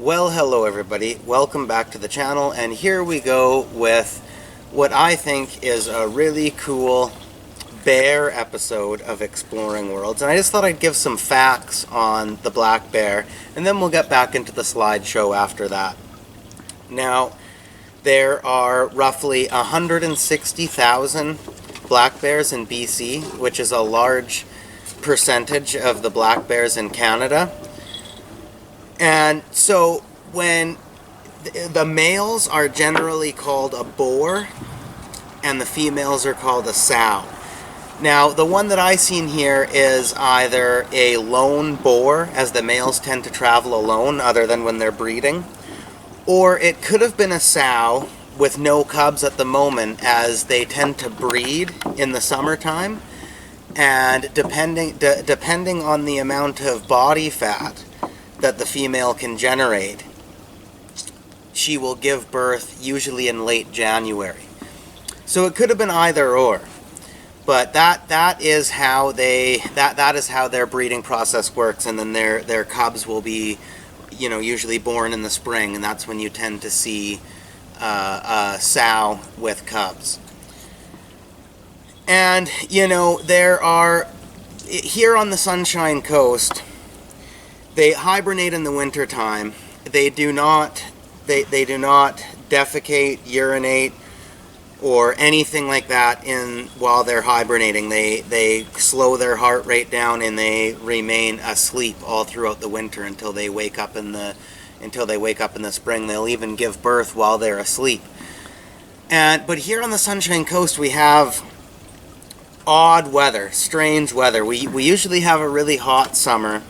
Well, hello everybody, welcome back to the channel, and here we go with what I think is a really cool bear episode of Exploring Worlds. And I just thought I'd give some facts on the black bear, and then we'll get back into the slideshow after that. Now, there are roughly 160,000 black bears in BC, which is a large percentage of the black bears in Canada. And so when the males are generally called a boar and the females are called a sow. Now, the one that I seen here is either a lone boar, as the males tend to travel alone other than when they're breeding, or it could have been a sow with no cubs at the moment, as they tend to breed in the summertime, and depending on the amount of body fat that the female can generate, she will give birth usually in late January. So it could have been either or, but that is how their breeding process works, and then their cubs will be, usually born in the spring, and that's when you tend to see a sow with cubs. And there are, here on the Sunshine Coast, they hibernate in the winter time. They do not defecate, urinate, or anything like that while they're hibernating. They slow their heart rate down, and they remain asleep all throughout the winter until they wake up in the spring. They'll even give birth while they're asleep. But here on the Sunshine Coast, we have odd weather, strange weather. We usually have a really hot summer.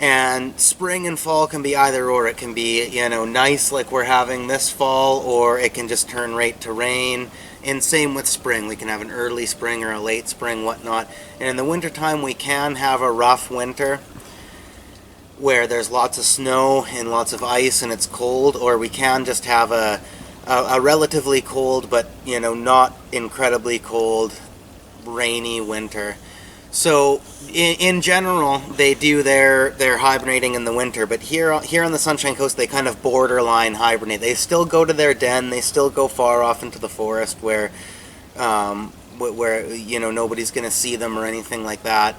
And spring and fall can be either or. It can be, nice like we're having this fall, or it can just turn right to rain. And same with spring. We can have an early spring or a late spring, whatnot. And in the wintertime, we can have a rough winter where there's lots of snow and lots of ice and it's cold, or we can just have a relatively cold but, not incredibly cold, rainy winter. So, in general, they do their hibernating in the winter, but here on the Sunshine Coast, they kind of borderline hibernate. They still go to their den, they still go far off into the forest where nobody's going to see them or anything like that.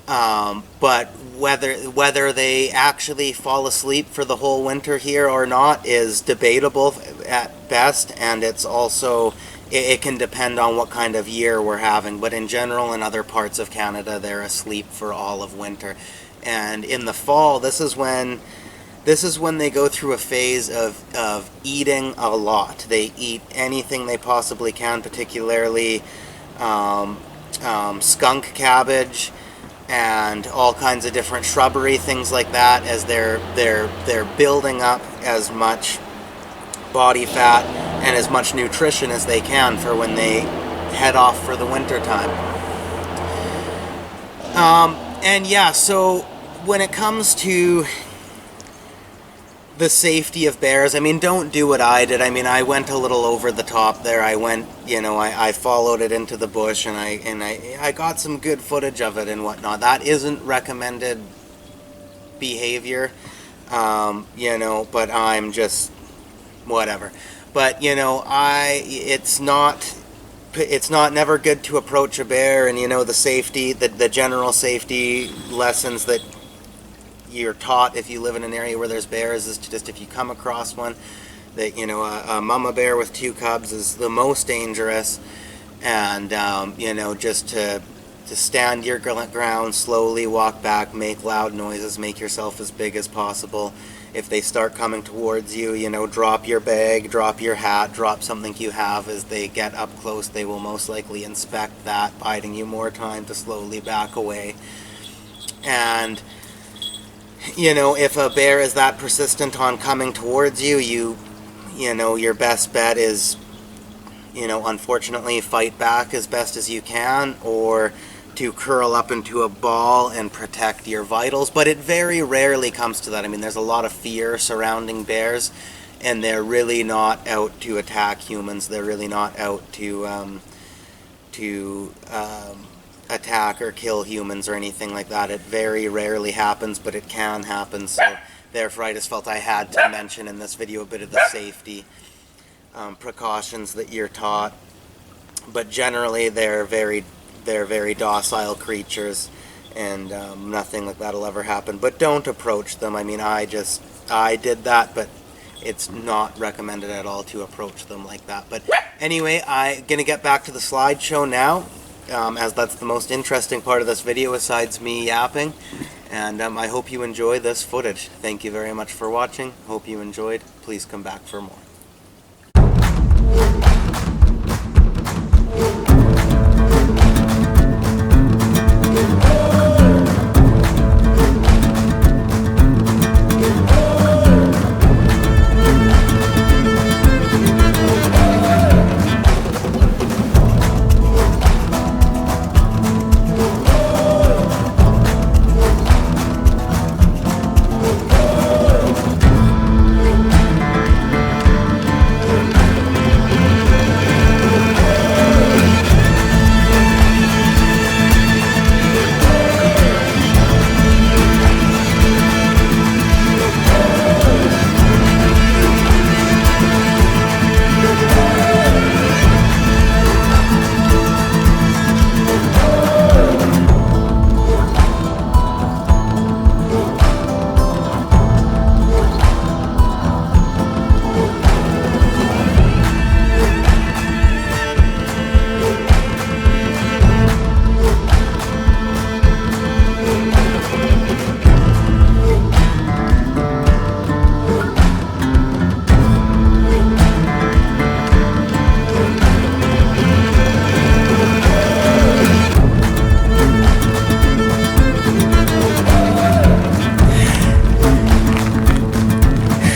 But whether they actually fall asleep for the whole winter here or not is debatable at best, and it's also, it can depend on what kind of year we're having, but in general, in other parts of Canada, they're asleep for all of winter. And in the fall, this is when they go through a phase of eating a lot. They eat anything they possibly can, particularly skunk cabbage and all kinds of different shrubbery, things like that, as they're building up as much body fat and as much nutrition as they can for when they head off for the winter time. And yeah, so when it comes to the safety of bears, don't do what I did. I went a little over the top there. I went, I followed it into the bush, and I got some good footage of it and whatnot. That isn't recommended behavior, but I'm just whatever. But it's not never good to approach a bear, and the safety, the general safety lessons that you're taught if you live in an area where there's bears is just, if you come across one, that a mama bear with two cubs is the most dangerous, and just to stand your ground, slowly walk back, make loud noises, make yourself as big as possible. If they start coming towards you, drop your bag, drop your hat, drop something you have. As they get up close, they will most likely inspect that, biding you more time to slowly back away. And, if a bear is that persistent on coming towards you, your best bet is, unfortunately, fight back as best as you can, or to curl up into a ball and protect your vitals. But it very rarely comes to that. There's a lot of fear surrounding bears, and they're really not out to attack humans. They're really not out to attack or kill humans or anything like that. It very rarely happens, but it can happen. So Therefore, I just felt I had to mention in this video a bit of the safety precautions that you're taught. But generally, they're very docile creatures, and nothing like that'll ever happen. But don't approach them. I mean, I did that, but it's not recommended at all to approach them like that. But anyway, I'm gonna get back to the slideshow now, as that's the most interesting part of this video besides me yapping. And I hope you enjoy this footage. Thank you very much for watching. Hope you enjoyed. Please come back for more.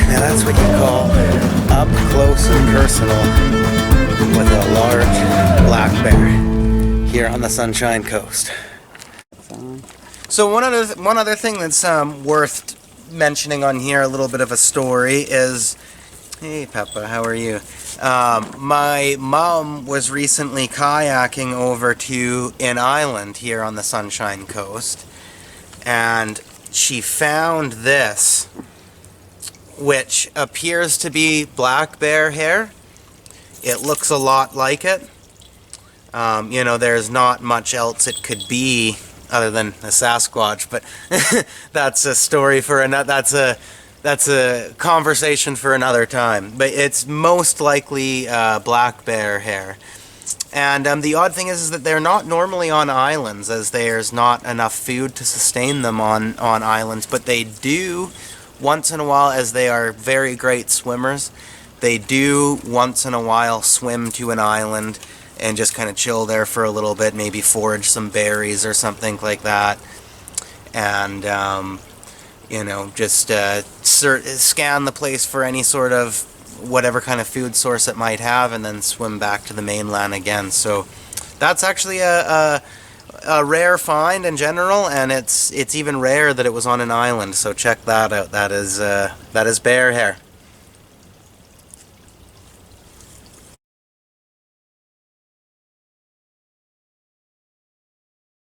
That's what you call up close and personal with a large black bear here on the Sunshine Coast. So one other thing that's worth mentioning on here, a little bit of a story, is, hey Peppa, how are you? My mom was recently kayaking over to an island here on the Sunshine Coast, and she found this, which appears to be black bear hair. It looks a lot like it. You know, there's not much else it could be other than a Sasquatch, but that's a story for another. That's a conversation for another time. But it's most likely black bear hair. And the odd thing is that they're not normally on islands, as there's not enough food to sustain them on islands. But they do, once in a while, as they are very great swimmers, they do once in a while swim to an island and just kind of chill there for a little bit, maybe forage some berries or something like that, and you know, just scan the place for any sort of whatever kind of food source it might have, and then swim back to the mainland again. So that's actually a rare find in general, and it's even rare that it was on an island. So check that out. That is bear hair.